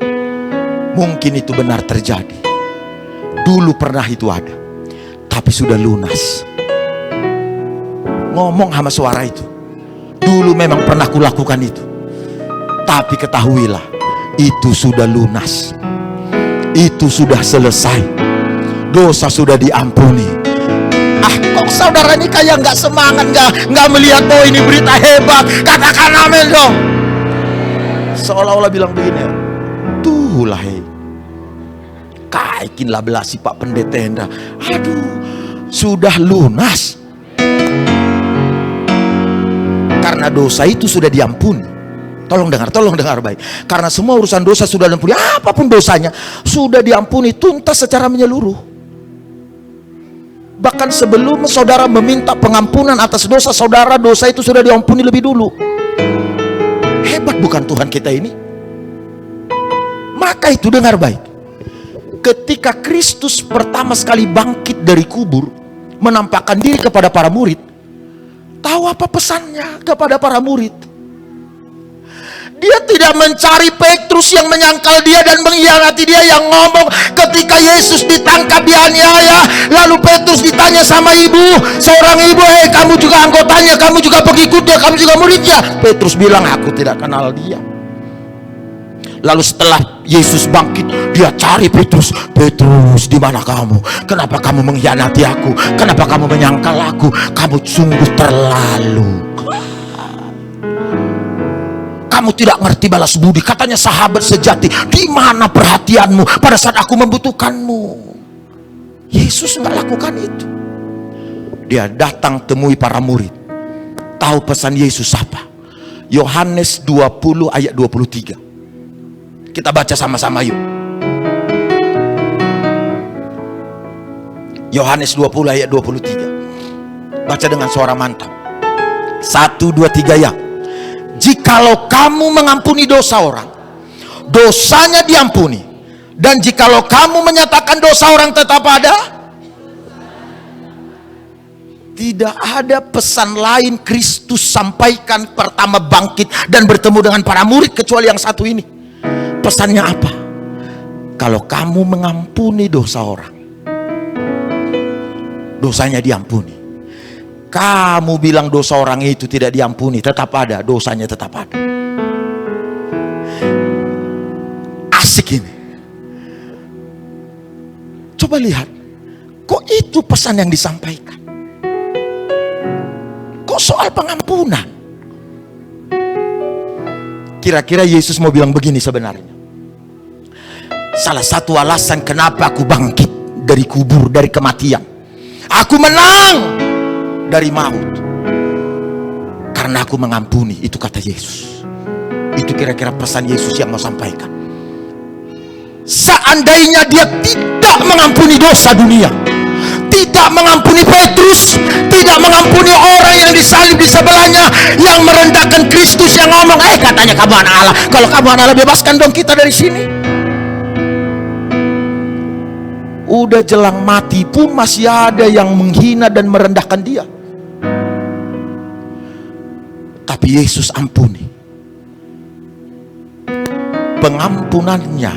[SPEAKER 1] mungkin itu benar terjadi. Dulu pernah itu ada, tapi sudah lunas. Ngomong sama suara itu, dulu memang pernah kulakukan itu, tapi ketahuilah itu sudah lunas. Itu sudah selesai. Dosa sudah diampuni. Ah, kok saudara ini kayak nggak semangat, nggak melihat bahwa ini berita hebat? Katakan amin dong. Seolah-olah bilang begini, tuh lah hei, kaikin lah belasi Pak Pendeta Hendra. Aduh, sudah lunas. Karena dosa itu sudah diampuni. Tolong dengar baik. Karena semua urusan dosa sudah diampuni, apapun dosanya sudah diampuni tuntas secara menyeluruh. Bahkan sebelum saudara meminta pengampunan atas dosa saudara, dosa itu sudah diampuni lebih dulu. Hebat bukan Tuhan kita ini? Maka itu dengar baik. Ketika Kristus pertama sekali bangkit dari kubur, menampakkan diri kepada para murid, Tahu apa pesannya kepada para murid? Dia tidak mencari Petrus yang menyangkal dia dan mengkhianati dia, yang ngomong ketika Yesus ditangkap dianiaya, lalu Petrus ditanya sama seorang ibu, kamu juga anggotanya, kamu juga pengikutnya, kamu juga muridnya. Petrus bilang, aku tidak kenal dia. Lalu setelah Yesus bangkit, dia cari Petrus. Petrus, di mana kamu? Kenapa kamu mengkhianati aku? Kenapa kamu menyangkal aku? Kamu sungguh terlalu. Kamu tidak ngerti balas budi. Katanya sahabat sejati. Di mana perhatianmu pada saat aku membutuhkanmu? Yesus nggak lakukan itu. Dia datang temui para murid. Tahu pesan Yesus apa? Yohanes 20 ayat 23. Kita baca sama-sama yuk. Yohanes 20 ayat 23. Baca dengan suara mantap. 1, 2, 3 ya. Jikalau kamu mengampuni dosa orang, dosanya diampuni. Dan jikalau kamu menyatakan dosa orang tetap ada. Tidak ada pesan lain Kristus sampaikan pertama bangkit dan bertemu dengan para murid kecuali yang satu ini. Pesannya apa? Kalau kamu mengampuni dosa orang, dosanya diampuni. Kamu bilang dosa orang itu tidak diampuni, tetap ada, dosanya tetap ada. Asik ini. Coba lihat, kok itu pesan yang disampaikan? Kok soal pengampunan? Kira-kira Yesus mau bilang begini sebenarnya. Salah satu alasan kenapa aku bangkit dari kubur, dari kematian, aku menang dari maut, karena aku mengampuni. Itu kata Yesus. Itu kira-kira pesan Yesus yang mau sampaikan. Seandainya dia tidak mengampuni dosa dunia, tidak mengampuni Petrus, tidak mengampuni orang yang disalib di sebelahnya, yang merendahkan Kristus, yang ngomong, katanya kamu anak Allah. Kalau kamu anak Allah, bebaskan dong kita dari sini. Udah jelang mati pun masih ada yang menghina dan merendahkan dia. Tapi Yesus ampuni. Pengampunannya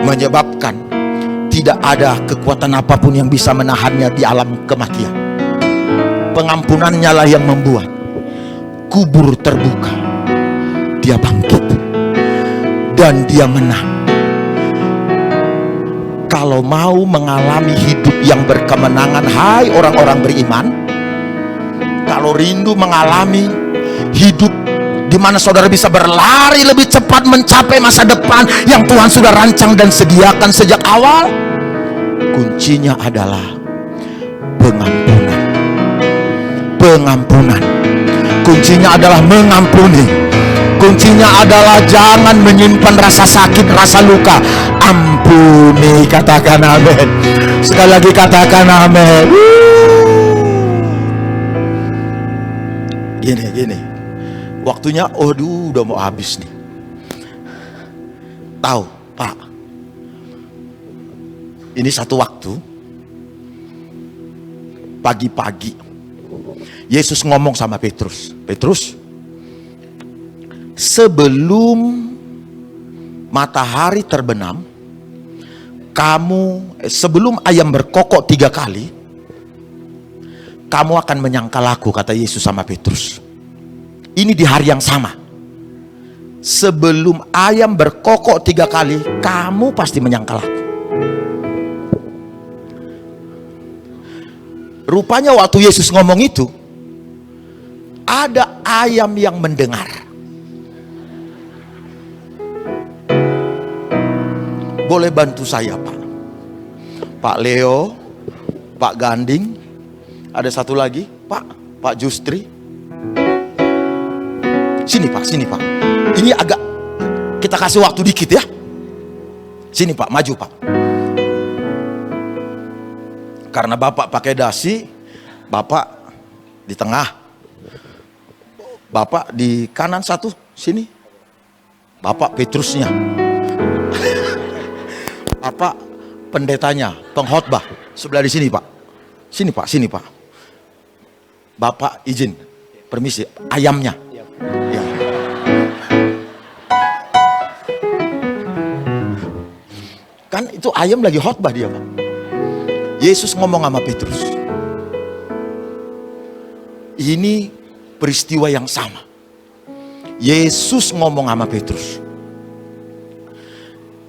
[SPEAKER 1] menyebabkan tidak ada kekuatan apapun yang bisa menahannya di alam kematian. Pengampunannya lah yang membuat kubur terbuka, dia bangkit dan dia menang. Kalau mau mengalami hidup yang berkemenangan, hai orang-orang beriman, kalau rindu mengalami hidup di mana saudara bisa berlari lebih cepat mencapai masa depan yang Tuhan sudah rancang dan sediakan sejak awal, kuncinya adalah pengampunan. Pengampunan. Kuncinya adalah mengampuni. Kuncinya adalah jangan menyimpan rasa sakit, rasa luka. Ampuni, katakan amin. Sekali lagi katakan amin. Gini. Waktunya, udah mau habis nih. Tahu, Pak. Ini satu waktu, pagi-pagi, Yesus ngomong sama Petrus. Petrus, sebelum matahari terbenam, sebelum ayam berkokok 3 kali, kamu akan menyangkal aku, kata Yesus sama Petrus. Ini di hari yang sama. Sebelum ayam berkokok 3 kali, kamu pasti menyangkal aku. Rupanya waktu Yesus ngomong itu, ada ayam yang mendengar. Boleh bantu saya, Pak? Pak Leo, Pak Ganding, ada satu lagi, Pak Justri. Sini Pak. Ini agak kita kasih waktu dikit ya. Sini Pak, maju Pak. Karena Bapak pakai dasi, Bapak di tengah. Bapak di kanan satu, sini. Bapak Petrusnya. Bapak pendetanya, pengkhotbah sebelah di sini Pak. Sini Pak. Bapak izin, permisi, ayamnya. Ya. Kan itu ayam lagi khotbah dia, Pak. Yesus ngomong sama Petrus. Ini peristiwa yang sama. Yesus ngomong sama Petrus.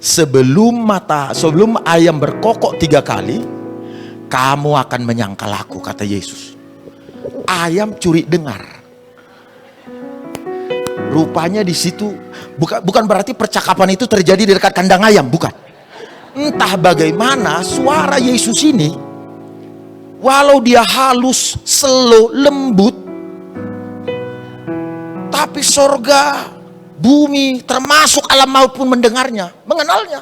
[SPEAKER 1] Sebelum ayam berkokok 3 kali, kamu akan menyangkal aku, kata Yesus. Ayam curi dengar. Rupanya di situ bukan berarti percakapan itu terjadi di dekat kandang ayam, bukan. Entah bagaimana suara Yesus ini, walau dia halus, slow, lembut, tapi sorga, bumi, termasuk alam maut pun mendengarnya, mengenalnya.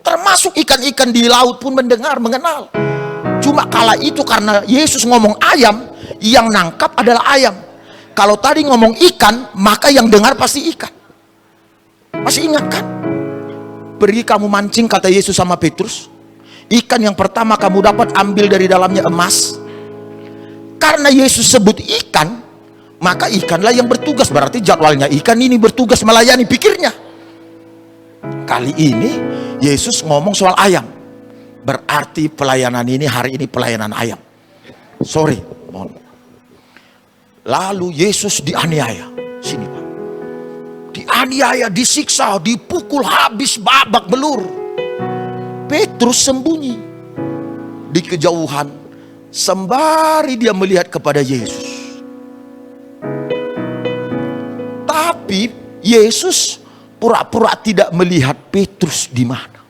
[SPEAKER 1] Termasuk ikan-ikan di laut pun mengenal. Cuma kala itu karena Yesus ngomong ayam, yang nangkap adalah ayam. Kalau tadi ngomong ikan, maka yang dengar pasti ikan. Masih ingat kan? Pergi kamu mancing, kata Yesus sama Petrus. Ikan yang pertama kamu dapat, ambil dari dalamnya emas. Karena Yesus sebut ikan, maka ikanlah yang bertugas. Berarti jadwalnya ikan ini bertugas melayani, pikirnya. Kali ini Yesus ngomong soal ayam. Berarti pelayanan ini hari ini pelayanan ayam. Sorry, mohon. Lalu Yesus dianiaya. Sini, Pak. Dianiaya, disiksa, dipukul habis babak belur. Petrus sembunyi di kejauhan sembari dia melihat kepada Yesus. Tapi Yesus pura-pura tidak melihat Petrus di mana.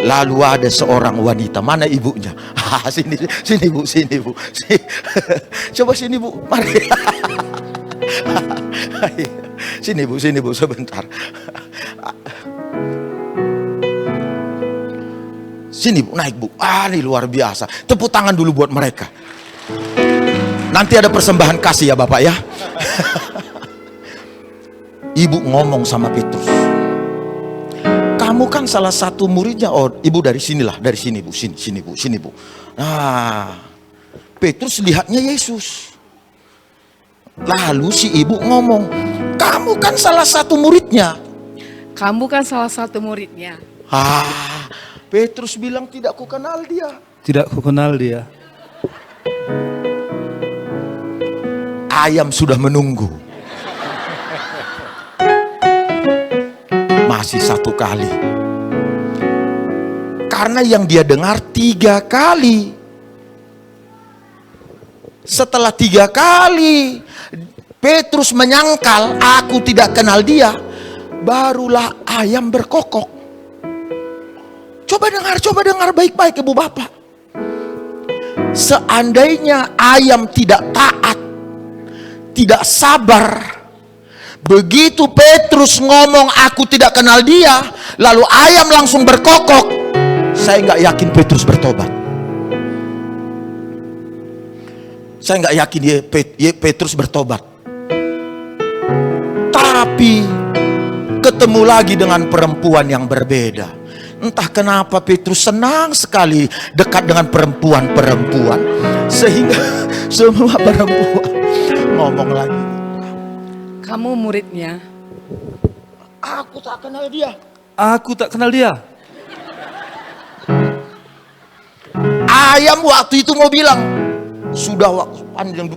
[SPEAKER 1] Lalu ada seorang wanita, mana ibunya? Sini bu. Coba sini bu, mari. Sini bu, sebentar. Sini bu, naik bu. Ini luar biasa. Tepuk tangan dulu buat mereka. Nanti ada persembahan kasih ya Bapak ya. Ibu ngomong sama Petrus. Kamu kan salah satu muridnya. Oh, ibu dari sinilah, dari sini bu, sini bu. Nah, Petrus lihatnya Yesus. Lalu si ibu ngomong, kamu kan salah satu muridnya.
[SPEAKER 2] Kamu kan salah satu muridnya.
[SPEAKER 1] Petrus bilang, tidak kukenal dia.
[SPEAKER 3] Tidak kukenal dia.
[SPEAKER 1] Ayam sudah menunggu. Masih 1 kali. Karena yang dia dengar 3 kali. Setelah 3 kali Petrus menyangkal, aku tidak kenal dia, barulah ayam berkokok. Coba dengar baik-baik ibu bapak. Seandainya ayam tidak taat, tidak sabar, begitu Petrus ngomong aku tidak kenal dia, lalu ayam langsung berkokok, saya nggak yakin Petrus bertobat. Saya nggak yakin Petrus bertobat. Tapi ketemu lagi dengan perempuan yang berbeda. Entah kenapa Petrus senang sekali dekat dengan perempuan-perempuan, sehingga semua perempuan ngomong lagi.
[SPEAKER 2] Kamu muridnya.
[SPEAKER 1] Aku tak kenal dia.
[SPEAKER 3] Aku tak kenal dia.
[SPEAKER 1] Ayam waktu itu mau bilang, sudah waktu,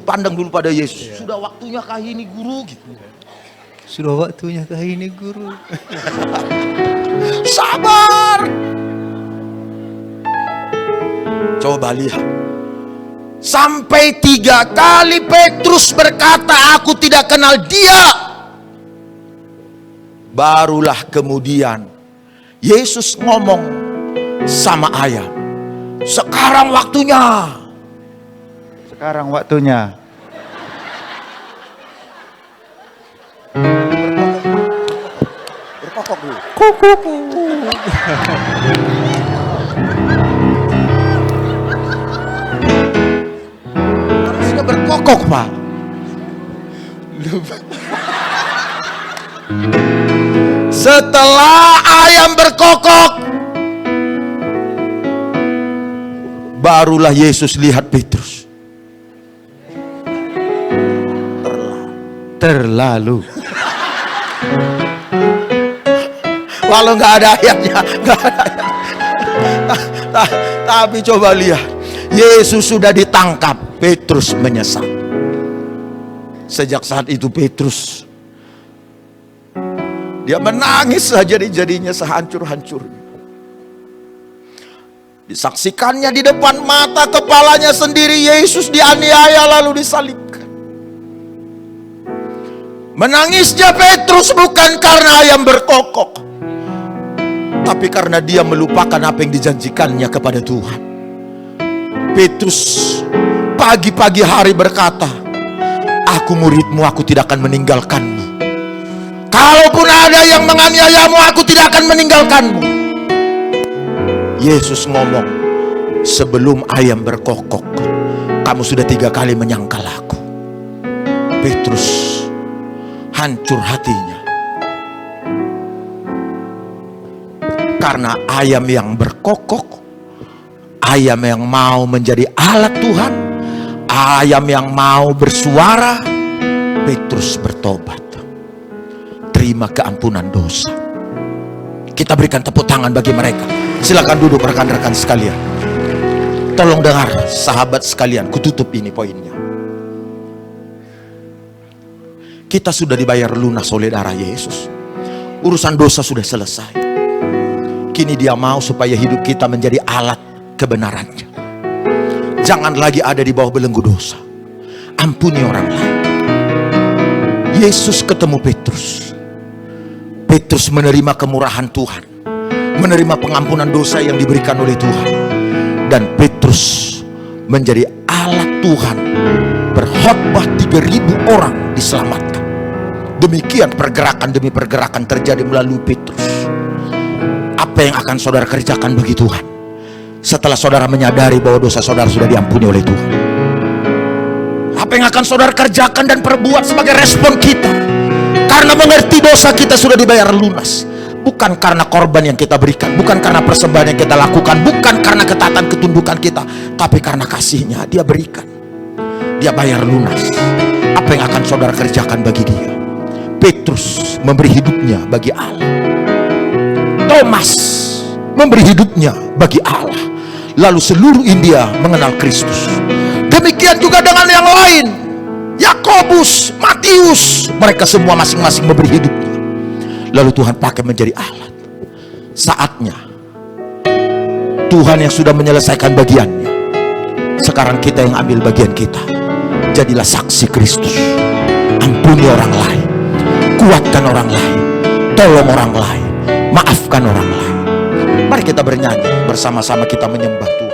[SPEAKER 1] pandang dulu pada Yesus. Sudah waktunya kah ini guru gitu.
[SPEAKER 3] Sudah waktunya kah ini guru.
[SPEAKER 1] Sabar. Coba lihat. Sampai 3 kali Petrus berkata, aku tidak kenal dia. Barulah kemudian Yesus ngomong sama ayam, sekarang waktunya.
[SPEAKER 4] Sekarang waktunya.
[SPEAKER 1] Berkokok dulu. Harusnya berkokok, Pak. Setelah ayam berkokok, Barulah Yesus lihat Petrus.
[SPEAKER 3] Terlalu.
[SPEAKER 1] Walau nggak ada ayatnya, nggak ada ayat. Tapi coba lihat, Yesus sudah ditangkap, Petrus menyesal. Sejak saat itu Petrus, dia menangis sejadi-jadinya, sehancur-hancurnya. Disaksikannya di depan mata kepalanya sendiri, Yesus dianiaya lalu disalibkan. Menangisnya Petrus bukan karena ayam berkokok, tapi karena dia melupakan apa yang dijanjikannya kepada Tuhan. Petrus pagi-pagi hari berkata, "Aku muridmu, aku tidak akan meninggalkanmu. Kalaupun ada yang menganiayamu, aku tidak akan meninggalkanmu." Yesus ngomong, "Sebelum ayam berkokok, kamu sudah 3 kali menyangkal aku." Petrus hancur hatinya. Karena ayam yang berkokok, ayam yang mau menjadi alat Tuhan, ayam yang mau bersuara, Petrus bertobat. Terima keampunan dosa. Kita berikan tepuk tangan bagi mereka. Silakan duduk rekan-rekan sekalian. Tolong dengar sahabat sekalian, kututup ini poinnya. Kita sudah dibayar lunas oleh darah Yesus. Urusan dosa sudah selesai. Kini dia mau supaya hidup kita menjadi alat kebenarannya. Jangan lagi ada di bawah belenggu dosa. Ampuni orang lain. Yesus ketemu Petrus. Petrus menerima kemurahan Tuhan, menerima pengampunan dosa yang diberikan oleh Tuhan. Dan Petrus menjadi alat Tuhan. Berkhotbah 3.000 orang diselamatkan. Demikian pergerakan demi pergerakan terjadi melalui Petrus. Apa yang akan saudara kerjakan bagi Tuhan setelah saudara menyadari bahwa dosa saudara sudah diampuni oleh Tuhan? Apa yang akan saudara kerjakan dan perbuat sebagai respon kita karena mengerti dosa kita sudah dibayar lunas? Bukan karena korban yang kita berikan, bukan karena persembahan yang kita lakukan, bukan karena ketaatan ketundukan kita, tapi karena kasihnya dia berikan. Dia bayar lunas. Apa yang akan saudara kerjakan bagi dia? Petrus memberi hidupnya bagi Allah. Thomas memberi hidupnya bagi Allah. Lalu seluruh India mengenal Kristus. Demikian juga dengan yang lain. Yakobus, Matius, mereka semua masing-masing memberi hidupnya. Lalu Tuhan pakai menjadi alat. Saatnya Tuhan yang sudah menyelesaikan bagiannya, sekarang kita yang ambil bagian kita. Jadilah saksi Kristus. Ampuni orang lain, kuatkan orang lain, tolong orang lain, maafkan orang lain. Mari kita bernyanyi bersama-sama, kita menyembah Tuhan.